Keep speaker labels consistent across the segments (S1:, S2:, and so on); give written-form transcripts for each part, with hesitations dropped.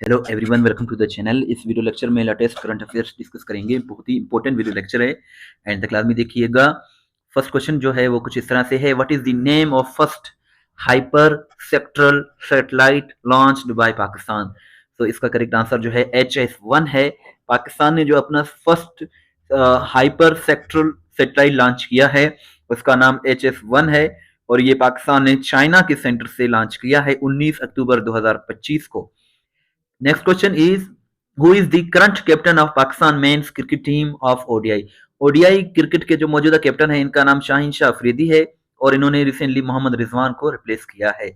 S1: Hello everyone, welcome to the channel. इस video lecture में latest current affairs discuss करेंगे। बहुत ही इंपॉर्टेंट वीडियो लेक्चर है एंड द क्लास में देखिएगा। फर्स्ट क्वेश्चन जो है वो कुछ इस तरह से है, what is the name of first hyper sectoral satellite launched by Pakistan. तो इसका करेक्ट आंसर जो है HS-1 है। पाकिस्तान ने जो अपना first hyper sectoral satellite launch किया है उसका नाम HS-1 है और ये पाकिस्तान ने चाइना के सेंटर से लॉन्च किया है 19 अक्टूबर 2025 को। Next question is, who is the current captain of Pakistan men's cricket team of ODI? ODI cricket के जो मौजूदा कैप्टन है इनका नाम शाहीन शाह अफरीदी है और इन्होंने रिसेंटली मोहम्मद रिजवान को रिप्लेस किया है।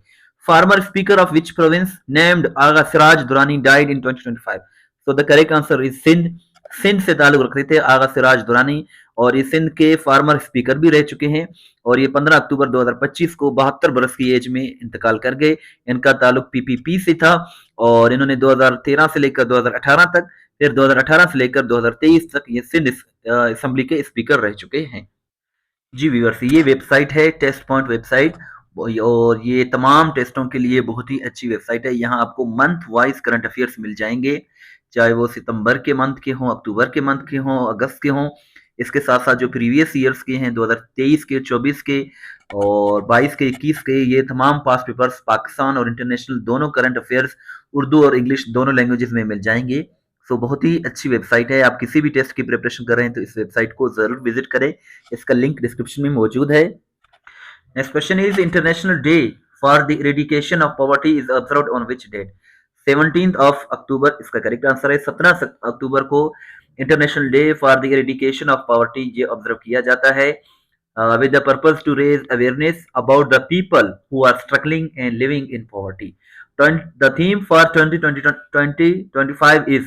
S1: Former speaker of which province named Agha Siraj Durrani died in 2025? So the correct answer is Sindh. Sindh से ताल्लुक रखते थे आगा सिराज दुरानी और ये सिंध के फार्मर स्पीकर भी रह चुके हैं और ये 15 अक्टूबर 2025 को 72 बरस की एज में इंतकाल कर गए। इनका ताल्लुक पीपीपी से था और इन्होंने 2013 से लेकर 2018 तक, फिर 2018 से लेकर 2023 तक ये सिंध असेंबली के स्पीकर रह चुके हैं। जी व्यूअर्स, ये वेबसाइट है टेस्ट पॉइंट वेबसाइट और ये तमाम टेस्टों के लिए बहुत ही अच्छी वेबसाइट है। यहाँ आपको मंथ वाइज करंट अफेयर्स मिल जाएंगे, चाहे वो सितंबर के मंथ के हों, अक्टूबर के मंथ के हों, अगस्त के हों। इसके साथ साथ जो प्रीवियस ईयर्स के हैं 2023 के, 24 के और 22 के, 21 के, ये तमाम पास्ट पेपर्स पाकिस्तान और इंटरनेशनल दोनों करंट अफेयर्स उर्दू और इंग्लिश दोनों लैंग्वेजेस में मिल जाएंगे। सो बहुत ही अच्छी वेबसाइट है। आप किसी भी टेस्ट की प्रिपरेशन कर रहे हैं तो इस वेबसाइट को जरूर विजिट करें। इसका लिंक डिस्क्रिप्शन में मौजूद है। Next question is, international day for the eradication of poverty is observed on which date? 17 October इसका करेक्ट आंसर है। 17 अक्टूबर को international day for the eradication of poverty ये ऑब्जर्व किया जाता है with the purpose to raise awareness about the people who are struggling and living in poverty. The theme for 2025 is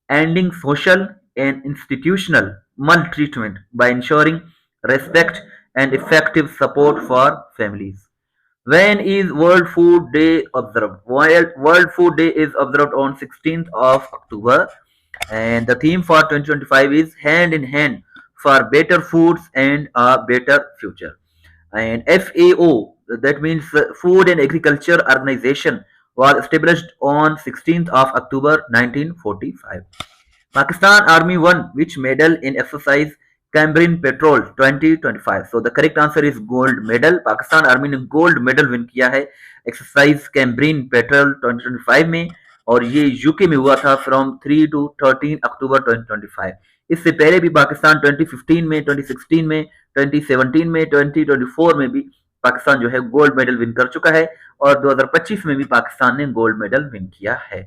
S1: ending social and institutional maltreatment by ensuring respect and effective support for families. When is World Food Day observed? World Food Day is observed on 16th of October and the theme for 2025 is Hand in Hand for Better Foods and a Better Future. And FAO, that means Food and Agriculture Organization, was established on 16th of October 1945. Pakistan Army won which medal in exercise Cambrian Patrol 2025? So the correct answer is gold medal. Pakistan Army ने gold medal win किया है exercise कैम्ब्रिन petrol 2025 में और ये UK में हुआ था from 3 to 13 अक्टूबर 2025। इससे पहले भी पाकिस्तान 2015 में, 2016 में, 2017 में, 2024 में भी पाकिस्तान जो है गोल्ड मेडल विन कर चुका है और 2025 में भी पाकिस्तान ने गोल्ड मेडल विन किया है।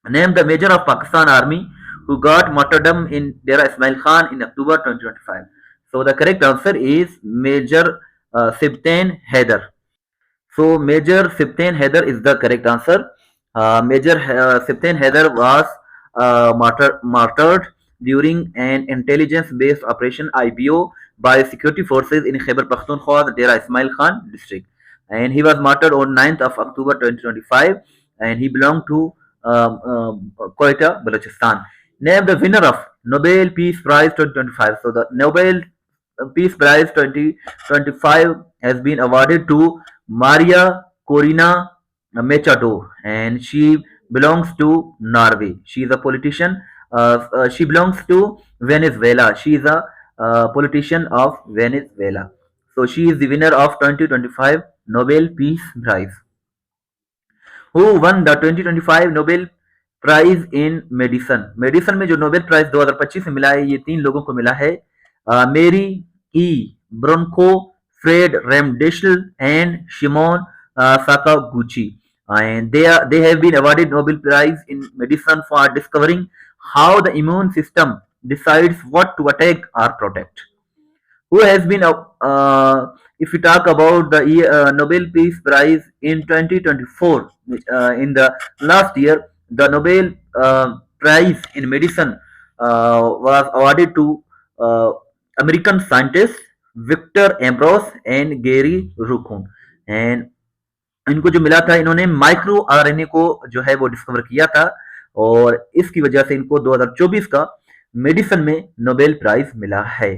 S1: Name the major of Pakistan Army who got martyrdom in Dera Ismail Khan in October 2025. So the correct answer is Major Sibtain Haider. So Major Sibtain Haider is the correct answer. Major Sibtain Haider was martyred during an intelligence-based operation IBO by security forces in Khyber Pakhtunkhwa, Dera Ismail Khan district, and he was martyred on 9th of October 2025, and he belonged to Quetta, Balochistan. Name the winner of Nobel Peace Prize 2025. So the Nobel Peace Prize 2025 has been awarded to Maria Corina Machado, and she belongs to Norway. She is a politician. She belongs to Venezuela. She is a politician of Venezuela. So she is the winner of 2025 Nobel Peace Prize. Who won the 2025 Nobel prize in medicine? Medicine में जो Nobel prize 2025 में मिला है ये 3 लोगों को मिला है, Mary E Brunkow, Fred Ramsdell and Shimon Sakaguchi, and they have been awarded Nobel Prize in Medicine for discovering how the immune system decides what to attack or protect. Who has been if we talk about the Nobel Peace Prize in 2024, in the last year the Nobel Prize in Medicine was awarded to American scientists Victor Ambrose and Gary Rukun, and इनको जो मिला था, इन्होंने micro RNA को जो है वो discover किया था और इसकी वजह से इनको 2024 का मेडिसिन में नोबेल प्राइज मिला है।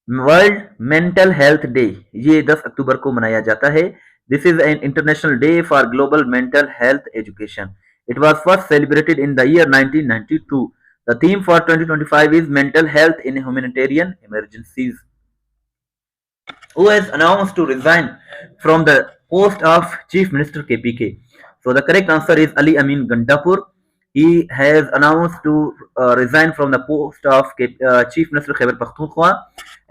S1: वर्ल्ड मेंटल हेल्थ डे ये 10 अक्टूबर को मनाया जाता है। This is an international day for global mental health education It was first celebrated in the year 1992. The theme for 2025 is mental health in humanitarian emergencies. Who has announced to resign from the post of Chief Minister KPK. So the correct answer is Ali Amin Gandapur. He has announced to resign from the post of Chief Minister Khyber Pakhtunkhwa,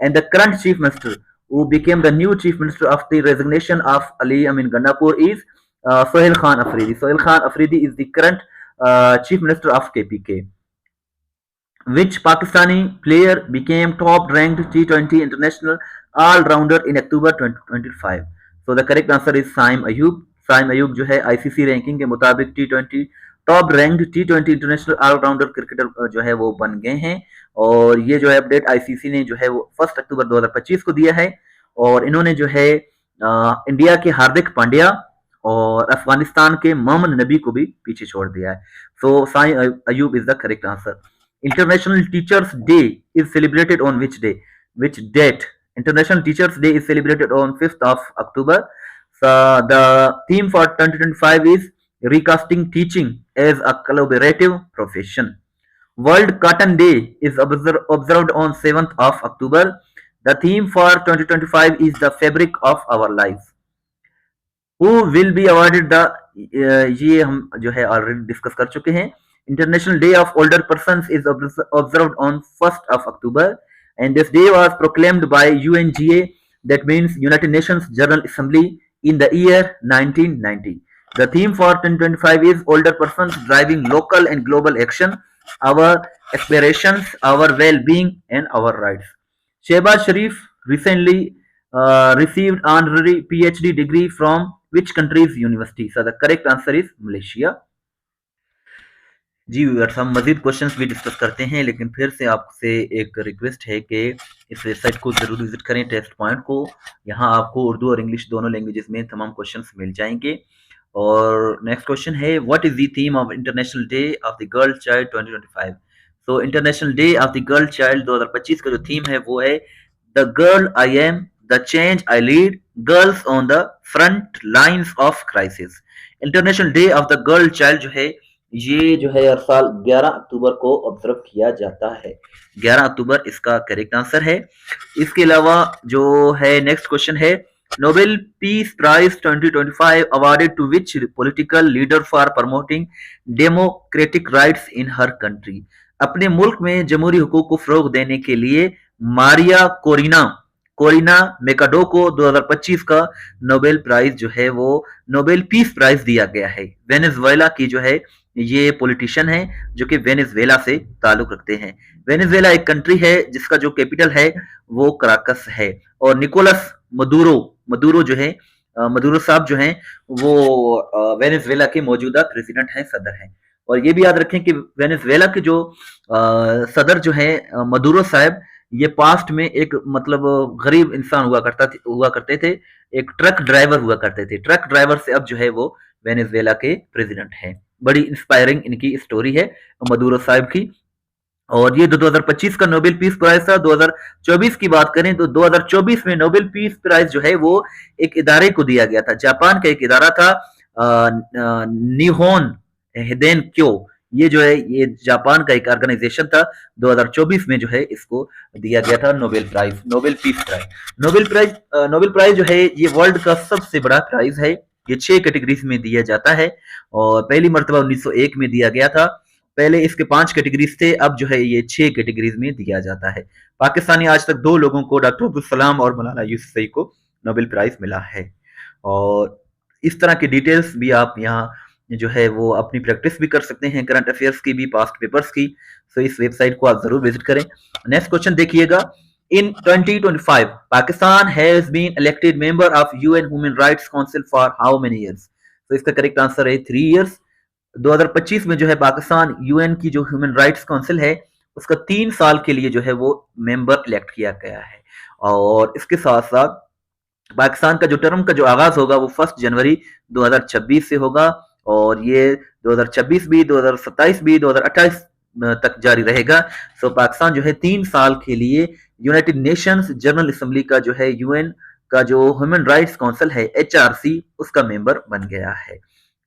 S1: and the current Chief Minister who became the new Chief Minister of the resignation of Ali Amin Gandapur is Sohail Khan Afridi. Sohail Khan Afridi is the current Chief Minister of KPK. Which Pakistani player became top-ranked T20 international all-rounder in October 2025? So the correct answer is Saim Ayub. Saim Ayub जो है ICC ranking के मुताबिक टी20 top ranked टी20 international allrounder cricketer जो है वो बन गए हैं। और ये जो है अपडेट आईसीसी ने जो है वो 1 अक्टूबर 2025 को दिया है। और इन्होंने जो है इंडिया के हार्दिक पांड्या और अफगानिस्तान के मोहम्मद नबी को भी पीछे छोड़ दिया है। So Saim Ayub is the correct answer. International Teachers Day is celebrated on which day? Which date? International Teachers Day is celebrated on 5th of October. So the theme for 2025 is recasting teaching as a collaborative profession. World Cotton Day is observed on 7th of October. The theme for 2025 is the fabric of our lives. Who will be awarded the ये हम जो है already discuss कर चुके हैं। International Day of Older Persons is observed on 1st of October, and this day was proclaimed by UNGA, that means United Nations General Assembly, in the year 1990. The theme for 2025 is Older Persons Driving Local and Global Action, Our Aspirations, Our Well-Being and Our Rights. Shehbaz Sharif recently received honorary PhD degree from which country's university? So the correct answer is Malaysia. जी viewers, हम मजीद questions भी discuss करते हैं, लेकिन फिर से आपसे एक रिक्वेस्ट है कि इस वेबसाइट को जरूर विजिट करें, टेस्ट पॉइंट को। यहाँ आपको उर्दू और इंग्लिश दोनों लैंग्वेजेस में तमाम क्वेश्चंस मिल जाएंगे। और नेक्स्ट क्वेश्चन है, what is the theme of international day of the girl child 2025? So international day of the girl child 2025 का जो थीम है वो है the girl I am, the change I lead, girls on the front lines of crisis. International day of the girl child जो है ये जो है हर साल 11 अक्टूबर को ऑब्जर्व किया जाता है। 11 अक्टूबर इसका करेक्ट आंसर है। इसके अलावा जो है नेक्स्ट क्वेश्चन है, Nobel peace prize 2025 awarded to which political leader for promoting democratic rights in her country? अपने मुल्क में जमहूरी हुकूक को फरोग देने के लिए मारिया कोरिना मेकाडो को 2025 का नोबेल प्राइज जो है वो नोबेल पीस प्राइज दिया गया है। वेनेजुएला की जो है ये पॉलिटिशियन है जो कि वेनेजुएला से ताल्लुक रखते हैं। वेनेजुएला एक कंट्री है जिसका जो कैपिटल है वो कराकस है। और निकोलस मदुरो जो है मदुरो साहब जो हैं वो वेनेजुएला के मौजूदा प्रेसिडेंट हैं, सदर हैं। और ये भी याद रखें कि वेनेजुएला के जो सदर जो है मदुरो साहब, ये पास्ट में एक मतलब गरीब इंसान हुआ करते थे, एक ट्रक ड्राइवर हुआ करते थे। ट्रक ड्राइवर से अब जो है वो वेनेजुएला के प्रेसिडेंट हैं। बड़ी इंस्पायरिंग इनकी स्टोरी है मदुरो साहब की। और ये 2025 का नोबेल पीस प्राइज था। 2024 की बात करें तो 2024 में नोबेल पीस प्राइज जो है वो एक इदारे को दिया गया था। जापान का एक इदारा था निहोन हिदेन क्यो, ये जो है ये जापान का एक ऑर्गेनाइजेशन था। 2024 में जो है इसको दिया गया था Nobel prize, Nobel peace prize. Nobel prize जो है ये वर्ल्ड का सबसे बड़ा प्राइज है। ये 6 कैटेगरीज में दिया जाता है और पहली मर्तबा 1901 में दिया गया था। पहले इसके 5 कैटेगरीज थे, अब जो है ये 6 कैटेगरीज में दिया जाता है। पाकिस्तानी आज तक 2 लोगों को, डॉक्टर अब्दुल सलाम और मौलाना यूसुफजई को नोबेल प्राइज मिला है। और इस तरह की डिटेल्स भी आप यहाँ जो है वो अपनी प्रैक्टिस भी कर सकते हैं, करंट अफेयर्स की भी, पास्ट पेपर्स की। सो इस वेबसाइट को आप जरूर विजिट करें। नेक्स्ट क्वेश्चन देखिएगा, in 2025 Pakistan has been elected member of UN Human Rights Council for how many years? तो इसका करेक्ट आंसर है 3 years। 2025 में जो है पाकिस्तान यूएन की जो ह्यूमन राइट्स काउंसिल है उसका 3 साल के लिए जो है वो मेंबर इलेक्ट किया गया है। और इसके साथ साथ पाकिस्तान का जो टर्म का जो आगाज होगा वो 1 जनवरी 2026 से होगा और ये 2026 भी, 2027 भी, 2028 तक जारी रहेगा। सो पाकिस्तान जो है 3 साल के लिए यूनाइटेड नेशंस जनरल असेंबली का जो है यूएन का जो ह्यूमन राइट्स काउंसिल है HRC उसका मेंबर बन गया है।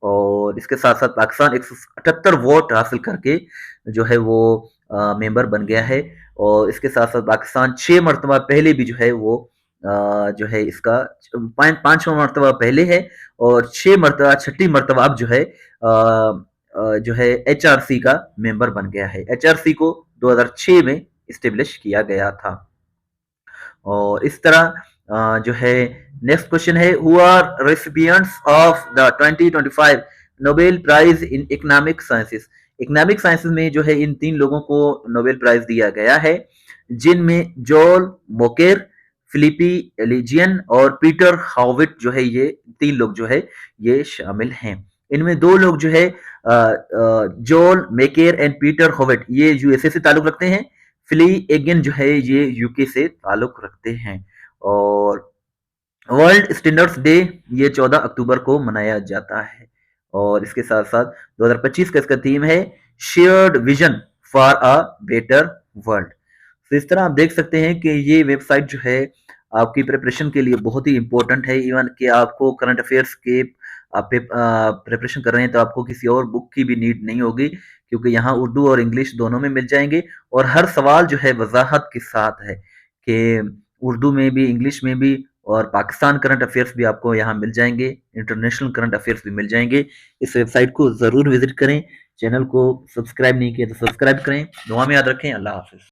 S1: और इसके साथ साथ पाकिस्तान 178 वोट हासिल करके जो है वो मेंबर बन गया है। और इसके साथ साथ पाकिस्तान 6 मरतबा पहले भी जो है वो जो है इसका 5वां मरतबा पहले है, और 6 मरतबा, छठी मरतबा अब जो है जो है HRC का मेंबर बन गया है। HRC को 2006 में इस्टेब्लिश किया गया था। और इस तरह जो है नेक्स्ट क्वेश्चन है, who are recipients of the 2025 Nobel prize in economic sciences. Economic sciences में जो है इन 3 लोगों को नोबेल प्राइज दिया गया है, जिनमें जोल मोकेर, फिलिपी एलिजियन और पीटर हाविट जो है, ये 3 लोग जो है ये शामिल हैं। इनमें 2 लोग जो है जोल मेकेर एंड पीटर होविट, ये यूएसए से ताल्लुक रखते हैं। फिली एगन जो है ये यूके से ताल्लुक रखते हैं। और वर्ल्ड स्टैंडर्ड्स डे ये 14 अक्टूबर को मनाया जाता है। और इसके साथ साथ 2025 का इसका थीम है shared vision for a better world. तो इस तरह आप देख सकते हैं कि ये वेबसाइट जो है आपकी प्रिपरेशन के लिए बहुत ही इंपॉर्टेंट है। इवन कि आपको करंट अफेयर्स के आप प्रिपरेशन कर रहे हैं तो आपको किसी और बुक की भी नीड नहीं होगी, क्योंकि यहाँ उर्दू और इंग्लिश दोनों में मिल जाएंगे। और हर सवाल जो है वजाहत के साथ है कि उर्दू में भी, इंग्लिश में भी, और पाकिस्तान करंट अफेयर्स भी आपको यहाँ मिल जाएंगे, इंटरनेशनल करंट अफेयर्स भी मिल जाएंगे। इस वेबसाइट को ज़रूर विजिट करें। चैनल को सब्सक्राइब नहीं किया तो सब्सक्राइब करें। दुआ में याद रखें। अल्लाह हाफिज़।